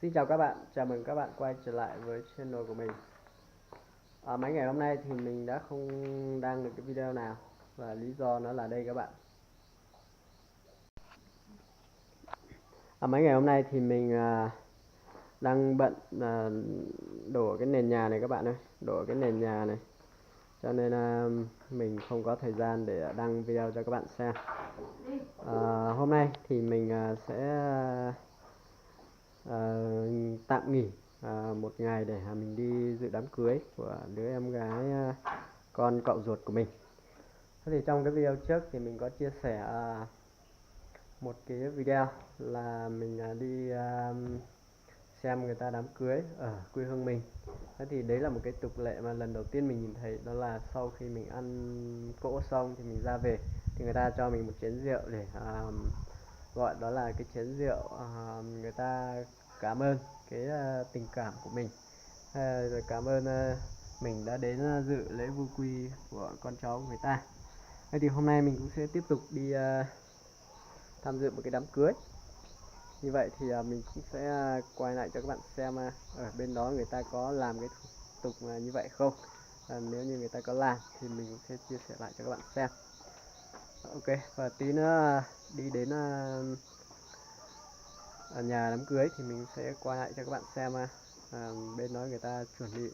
Xin chào các bạn, chào mừng các bạn quay trở lại với channel của mình. Mấy ngày hôm nay thì mình đã không đăng được cái video nào, và lý do nó là đây các bạn. Mấy ngày hôm nay thì mình đang bận đổ cái nền nhà này các bạn ơi, đổ cái nền nhà này, cho nên mình không có thời gian để đăng video cho các bạn xem. Hôm nay thì mình sẽ tạm nghỉ một ngày để mình đi dự đám cưới của đứa em gái con cậu ruột của mình. Thế thì trong cái video trước thì mình có chia sẻ một cái video là mình đi xem người ta đám cưới ở quê hương mình. Thế thì đấy là một cái tục lệ mà lần đầu tiên mình nhìn thấy, đó là sau khi mình ăn cỗ xong thì mình ra về thì người ta cho mình một chén rượu để gọi đó là cái chén rượu người ta cảm ơn cái tình cảm của mình, rồi cảm ơn mình đã đến dự lễ vu quy của con cháu của người ta. Thế thì hôm nay mình cũng sẽ tiếp tục đi tham dự một cái đám cưới. Như vậy thì mình cũng sẽ quay lại cho các bạn xem ở bên đó người ta có làm cái thủ tục như vậy không. Nếu như người ta có làm thì mình cũng sẽ chia sẻ lại cho các bạn xem. Ok, và tí nữa đi đến nhà đám cưới thì mình sẽ quay lại cho các bạn xem bên đó người ta chuẩn bị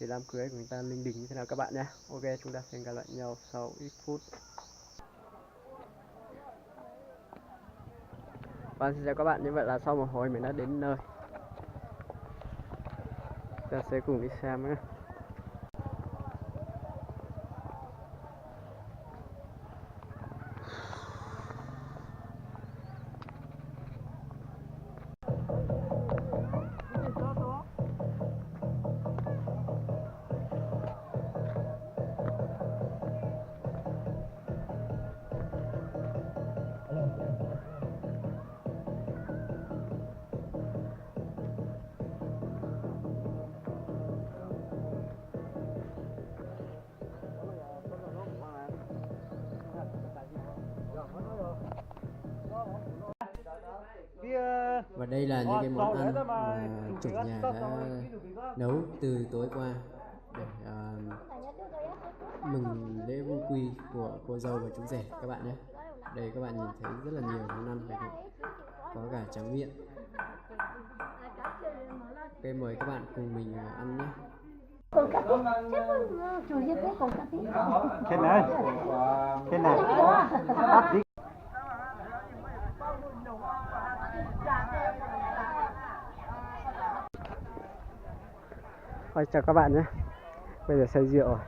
cái đám cưới của người ta linh đình như thế nào các bạn nhé. Ok, chúng ta sẽ gặp lại nhau sau ít phút. Vâng, xin chào các bạn, như vậy là sau một hồi mình đã đến nơi. Ta sẽ cùng đi xem nhé. Và đây là những cái món ăn mà chủ nhà đã nấu từ tối qua để mừng lễ vu quy của cô dâu và chú rể các bạn nhé. Đây các bạn nhìn thấy rất là nhiều món ăn này, có cả tráng miệng. Ok, mời các bạn cùng mình ăn nhé. Cái này chào các bạn nhé. Bây giờ say rượu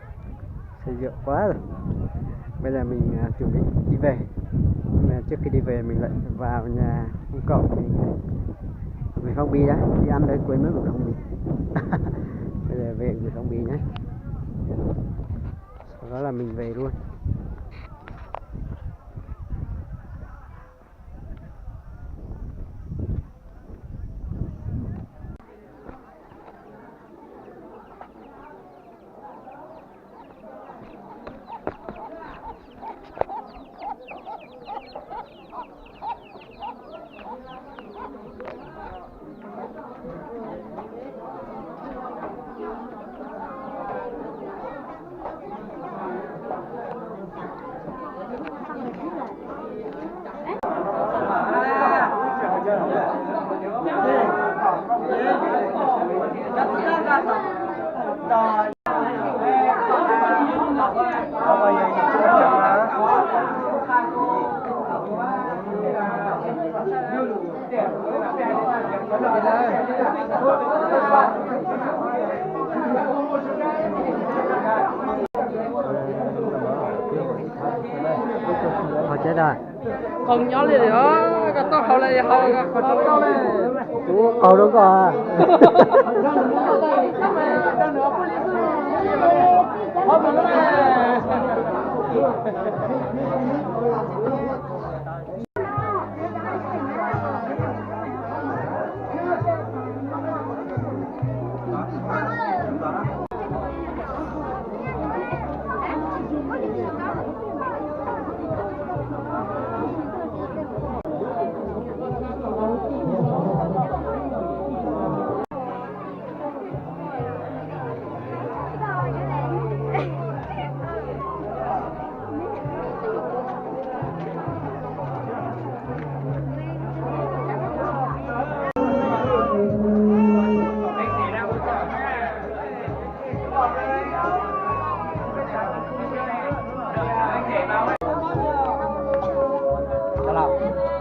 quá rồi. Bây giờ mình chuẩn bị đi về. Nhưng mà trước khi đi về mình lại vào nhà ông cậu gửi phong bì đã. Đi ăn đây quên mất gửi phong bì. Bây giờ về gửi phong bì nhé. Sau đó là mình về luôn. Họ chết rồi. Còn nhỏ này đó, cái tao hậu này hậu cái tao này. Ồ đúng rồi.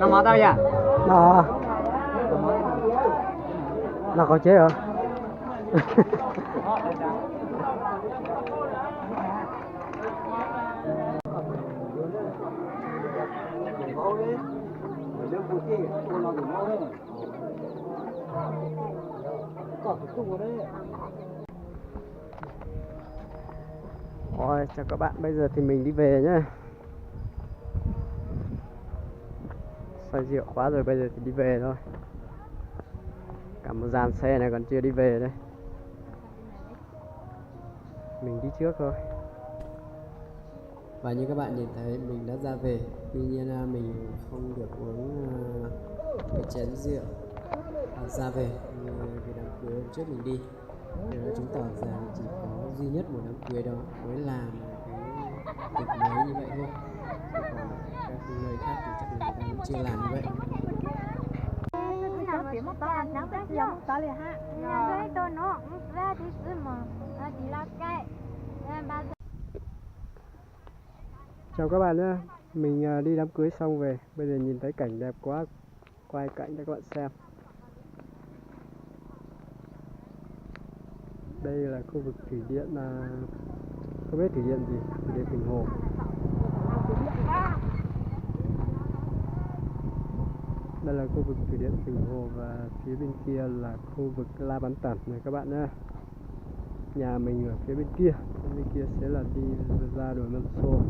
Nó mò tao vậy? Nó có chế hả? Rồi, chào các bạn, bây giờ thì mình đi về nhá. Say rượu quá rồi, bây giờ thì đi về thôi. Cả một dàn xe này còn chưa đi về đây. Mình đi trước thôi. Và như các bạn nhìn thấy mình đã ra về. Tuy nhiên mình không được uống cái chén rượu ra về như cái đám cưới hôm trước mình đi. Điều chứng tỏ rằng chỉ có duy nhất một đám cưới đó mới làm cái tiệc mới như vậy thôi. Còn các nơi khác thì chắc là người ta cũng chưa làm như vậy. Chào các bạn nhé, mình đi đám cưới xong về, bây giờ nhìn thấy cảnh đẹp quá, quay cảnh cho các bạn xem. Đây là khu vực thủy điện, không biết thủy điện gì, thủy điện Bình Hồ. Đây là khu vực thủy điện Bình Hồ và phía bên kia là khu vực La Bán Tẩn này các bạn nhé. Nhà mình ở phía bên kia sẽ là đi ra đồi Mận Xô.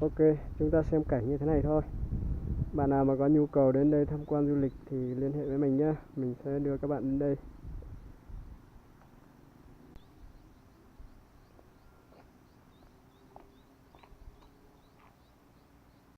Ok, chúng ta xem cảnh như thế này thôi. Bạn nào mà có nhu cầu đến đây tham quan du lịch thì liên hệ với mình nhé. Mình sẽ đưa các bạn đến đây.